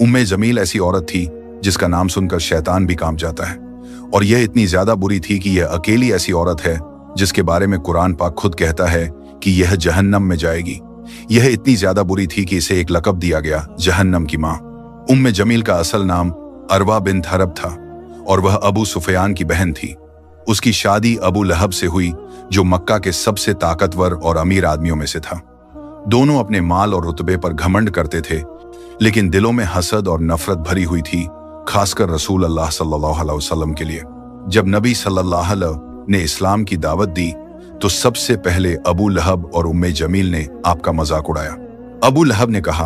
उम्मे जमील ऐसी औरत थी जिसका नाम सुनकर शैतान भी कांप जाता है, और यह इतनी ज्यादा बुरी थी कि यह अकेली ऐसी औरत है जिसके बारे में कुरान पाक खुद कहता है कि यह जहन्नम में जाएगी। यह इतनी ज्यादा बुरी थी कि इसे एक लक़ब दिया गया, जहन्नम की माँ। उम्मे जमील का असल नाम अरवा बिन्त हरब था और वह अबू सुफियान की बहन थी। उसकी शादी अबू लहब से हुई, जो मक्का के सबसे ताकतवर और अमीर आदमियों में से था। दोनों अपने माल और रुतबे पर घमंड करते थे, लेकिन दिलों में हसद और नफरत भरी हुई थी, खासकर रसूल अल्लाह सल्लल्लाहु अलैहि वसल्लम के लिए। जब नबी सल्लल्लाहु अलैहि ने इस्लाम की दावत दी तो सबसे पहले अबू लहब और उम्मे जमील ने आपका मजाक उड़ाया। अबू लहब ने कहा,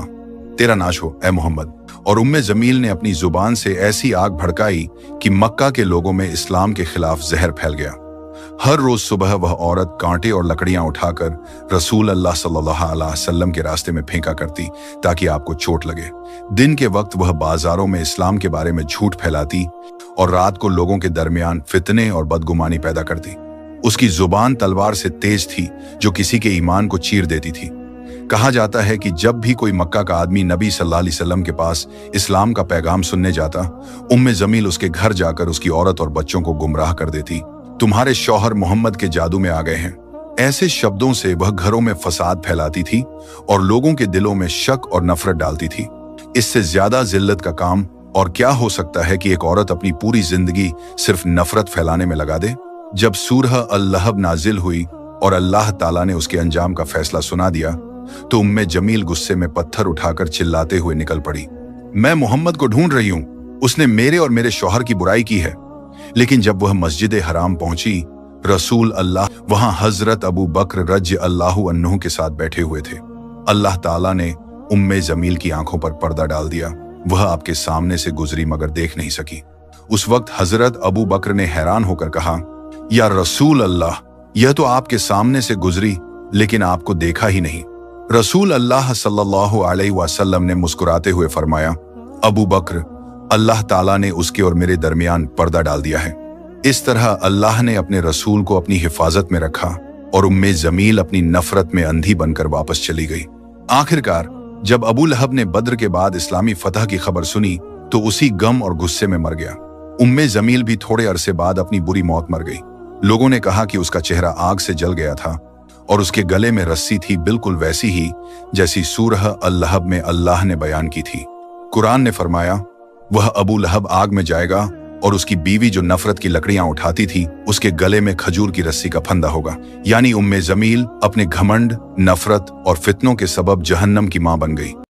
तेरा नाश हो ए मोहम्मद, और उम्मे जमील ने अपनी जुबान से ऐसी आग भड़काई कि मक्का के लोगों में इस्लाम के खिलाफ जहर फैल गया। हर रोज सुबह वह औरत कांटे और लकड़ियां उठाकर रसूल अल्लाह सल्लल्लाहु अलैहि वसल्लम के रास्ते में फेंका करती ताकि आपको चोट लगे। दिन के वक्त वह बाजारों में इस्लाम के बारे में झूठ फैलाती और रात को लोगों के दरमियान फितने और बदगुमानी पैदा करती। उसकी जुबान तलवार से तेज थी जो किसी के ईमान को चीर देती थी। कहा जाता है कि जब भी कोई मक्का का आदमी नबी सल्लल्लाहु अलैहि वसल्लम के पास इस्लाम का पैगाम सुनने जाता, उम्मे जमील उसके घर जाकर उसकी औरत और बच्चों को गुमराह कर देती। तुम्हारे शौहर मोहम्मद के जादू में आ गए हैं। ऐसे शब्दों से वह घरों में फसाद फैलाती थी और लोगों के दिलों में शक और नफरत डालती थी। इससे ज्यादा जिल्लत का काम और क्या हो सकता है कि एक औरत अपनी पूरी जिंदगी सिर्फ नफरत फैलाने में लगा दे। जब सूरह अल-लहब नाजिल हुई और अल्लाह ताला ने उसके अंजाम का फैसला सुना दिया तो उम्मे जमील गुस्से में पत्थर उठाकर चिल्लाते हुए निकल पड़ी, मैं मोहम्मद को ढूंढ रही हूं, उसने मेरे और मेरे शौहर की बुराई की है। लेकिन जब वह मस्जिद हराम पहुंची, रसूल अल्लाह वहां हजरत अबू बकर रज़ी अल्लाहु अन्हु के साथ बैठे हुए थे। अल्लाह ताला ने उम्मे जमील की आंखों पर पर्दा डाल दिया। वह आपके सामने से गुजरी मगर देख नहीं सकी। उस वक्त हजरत अबू बकर ने हैरान होकर कहा, या रसूल अल्लाह, यह तो आपके सामने से गुजरी लेकिन आपको देखा ही नहीं। रसूल अल्लाह सल्लल्लाहु अलैहि वसल्लम ने मुस्कुराते हुए फरमाया, अबू बकर, अल्लाह ताला ने उसके और मेरे दरमियान पर्दा डाल दिया है। इस तरह अल्लाह ने अपने रसूल को अपनी हिफाजत में रखा और उम्मे जमील अपनी नफरत में अंधी बनकर वापस चली गई। आखिरकार जब अबू लहब ने बद्र के बाद इस्लामी फतह की खबर सुनी तो उसी गम और गुस्से में मर गया। उम्मे जमील भी थोड़े अरसे बाद अपनी बुरी मौत मर गई। लोगों ने कहा कि उसका चेहरा आग से जल गया था और उसके गले में रस्सी थी, बिल्कुल वैसी ही जैसी सूरह अल-लहब में अल्लाह ने बयान की थी। कुरान ने फरमाया, वह अबू लहब आग में जाएगा और उसकी बीवी जो नफरत की लकड़ियां उठाती थी उसके गले में खजूर की रस्सी का फंदा होगा। यानी उम्मे जमील अपने घमंड, नफरत और फितनों के सबब जहन्नम की मां बन गई।